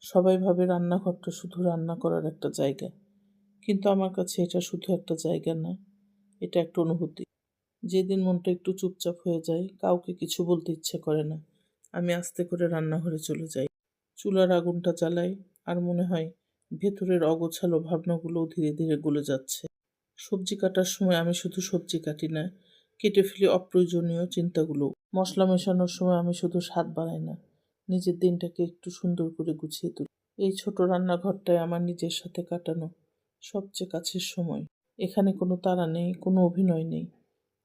সবাই ভাবে রান্নাঘরটা শুধু রান্না করার একটা জায়গা, কিন্তু আমার কাছে এটা শুধু একটা জায়গা না, এটা একটা অনুভূতি। যেদিন মনটা একটু চুপচাপ হয়ে যায়, কাউকে কিছু বলতে ইচ্ছে করে না, আমি আস্তে করে রান্নাঘরে চলে যাই। চুলার আগুনটা জ্বালাই, আর মনে হয় ভেতরের অগোছালো ভাবনাগুলোও ধীরে ধীরে গলে যাচ্ছে। সবজি কাটার সময় আমি শুধু সবজি কাটি না, কেটে ফেলি অপ্রয়োজনীয় চিন্তাগুলো। মশলা মেশানোর সময় আমি শুধু স্বাদ বাড়াই না, নিজের দিনটাকে একটু সুন্দর করে গুছিয়ে তুলি। এই ছোট রান্নাঘরটায় আমার নিজের সাথে কাটানো সবচেয়ে কাছের সময়। এখানে কোনো তাড়া নেই, কোনো অভিনয় নেই।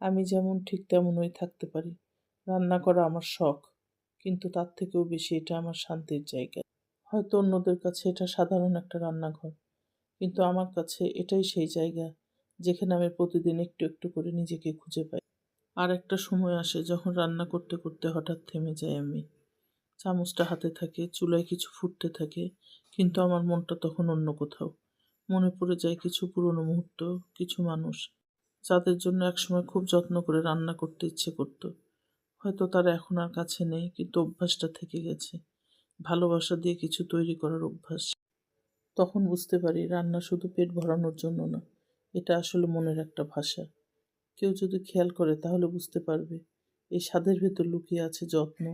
আমি যেমন ঠিক তেমনই থাকতে পারি। রান্না করা আমার শখ, কিন্তু তার থেকেও বেশি এটা আমার শান্তির জায়গা। হয়তো অন্যদের কাছে এটা সাধারণ একটা রান্নাঘর, কিন্তু আমার কাছে এটাই সেই জায়গা যেখানে আমি প্রতিদিন একটু একটু করে নিজেকে খুঁজে পাই। আর একটা সময় আসে যখন রান্না করতে করতে হঠাৎ থেমে যাই আমি। চামচটা হাতে থাকে, চুলায় কিছু ফুটতে থাকে, কিন্তু আমার মনটা তখন অন্য কোথাও। মনে পড়ে যায় কিছু পুরনো মুহূর্ত, কিছু মানুষ যাদের জন্য একসময় খুব যত্ন করে রান্না করতে ইচ্ছে করত। হয়তো তারা এখন আর কাছে নেই, কিন্তু অভ্যাসটা থেকে গেছে। ভালোবাসা দিয়ে কিছু তৈরি করার অভ্যাস। তখন বুঝতে পারি রান্না শুধু পেট ভরানোর জন্য না, এটা আসলে মনের একটা ভাষা। কেউ যদি খেয়াল করে তাহলে বুঝতে পারবে এই স্বাদের ভেতর লুকিয়ে আছে যত্ন,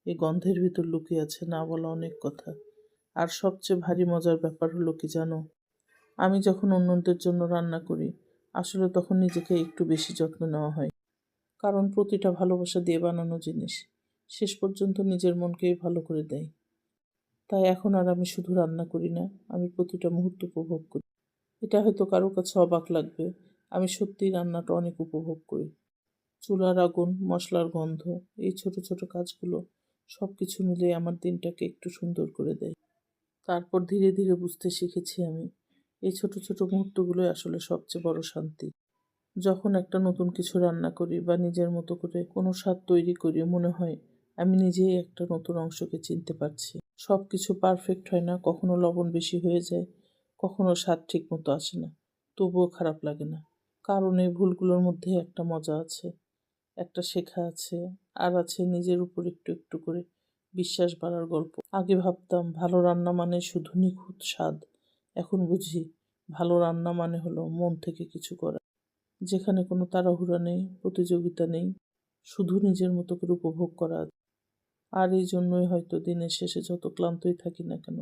এই গন্ধের ভেতর লুকিয়ে আছে না বলা অনেক কথা। আর সবচেয়ে ভারী মজার ব্যাপার হলো কি জানো, আমি যখন অন্যদের জন্য রান্না করি, আসলে তখন নিজেকে একটু বেশি যত্ন নেওয়া হয়। কারণ প্রতিটা ভালোবাসা দিয়ে বানানো জিনিস শেষ পর্যন্ত নিজের মনকেই ভালো করে দেয়। তাই এখন আর আমি শুধু রান্না করি না, আমি প্রতিটা মুহূর্ত উপভোগ করি। এটা হয়তো কারো কাছে অবাক লাগবে, আমি সত্যিই রান্নাটা অনেক উপভোগ করি। চুলার আগুন, মশলার গন্ধ, এই ছোট ছোট কাজগুলো সব কিছু মিলিয়ে আমার দিনটাকে একটু সুন্দর করে দেয়। তারপর ধীরে ধীরে বুঝতে শিখেছি আমি, এই ছোট ছোট মুহূর্তগুলোই আসলে সবচেয়ে বড় শান্তি। যখন একটা নতুন কিছু রান্না করি বা নিজের মতো করে কোনো স্বাদ তৈরি করি, মনে হয় আমি নিজেই একটা নতুন অংশকে চিনতে পারছি। সব কিছু পারফেক্ট হয় না, কখনো লবণ বেশি হয়ে যায়, কখনো স্বাদ ঠিক মতো আসে না, তবুও খারাপ লাগে না। কারণ এই ভুলগুলোর মধ্যে একটা মজা আছে, একটা শেখা আছে, আর আছে নিজের উপর একটু একটু করে বিশ্বাস বাড়ার গল্প। আগে ভাবতাম ভালো রান্না মানে শুধু নিখুঁত স্বাদ, এখন বুঝি ভালো রান্না মানে হলো মন থেকে কিছু করা, যেখানে কোনো তাড়াহুড়া নেই, প্রতিযোগিতা নেই, শুধু নিজের মতো করে উপভোগ করা। আর এই জন্যই হয়তো দিনের শেষে যত ক্লান্তই থাকি না কেন,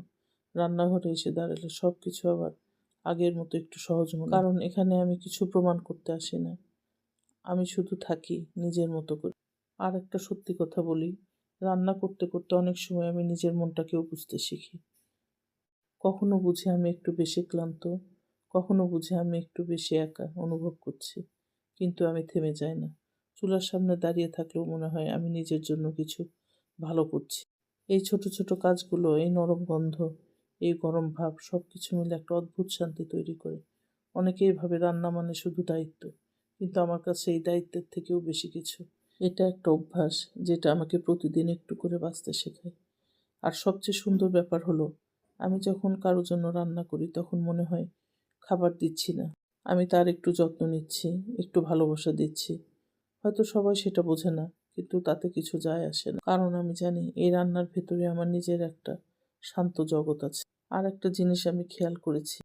রান্নাঘরে এসে দাঁড়ালে সব কিছু আবার আগের মতো একটু সহজ মনে হয়। কারণ এখানে আমি কিছু প্রমাণ করতে আসি না, আমি শুধু থাকি নিজের মতো করে। আর একটা সত্যি কথা বলি, রান্না করতে করতে অনেক সময় আমি নিজের মনটাকেও বুঝতে শিখি। কখনো বুঝি আমি একটু বেশি ক্লান্ত, কখনো বুঝি আমি একটু বেশি একা অনুভব করছি, কিন্তু আমি থেমে যাই না। চুলার সামনে দাঁড়িয়ে থাকলেও মনে হয় আমি নিজের জন্য কিছু ভালো করছি। এই ছোট ছোট কাজগুলো, এই নরম গন্ধ, এই গরম ভাব, সব কিছু মিলে একটা অদ্ভুত শান্তি তৈরি করে। অনেকেই ভাবে রান্না মানে শুধু দায়িত্ব, কিন্তু আমার কাছে এই দায়িত্বের থেকেও বেশি কিছু। এটা একটা অভ্যাস যেটা আমাকে প্রতিদিন একটু করে বাঁচতে শেখায়। আর সবচেয়ে সুন্দর ব্যাপার হলো, আমি যখন কারো জন্য রান্না করি তখন মনে হয় খাবার দিচ্ছি না, আমি তার একটু যত্ন নিচ্ছি, একটু ভালোবাসা দিচ্ছি। হয়তো সবাই সেটা বোঝে না, কিন্তু তাতে কিছু যায় আসে না, কারণ আমি জানি এই রান্নার ভেতরে আমার নিজের একটা শান্ত জগৎ আছে। আর একটা জিনিস আমি খেয়াল করেছি,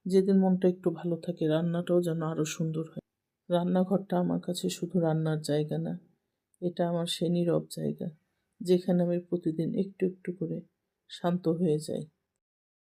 যেদিন মনটা একটু ভালো থাকে রান্নাটাও যেন আরো সুন্দর হয়। রান্নাঘরটা আমার কাছে শুধু রান্নার জায়গা না, এটা আমার সেই নীরব জায়গা যেখানে আমি প্রতিদিন একটু একটু করে শান্ত হয়ে যাই।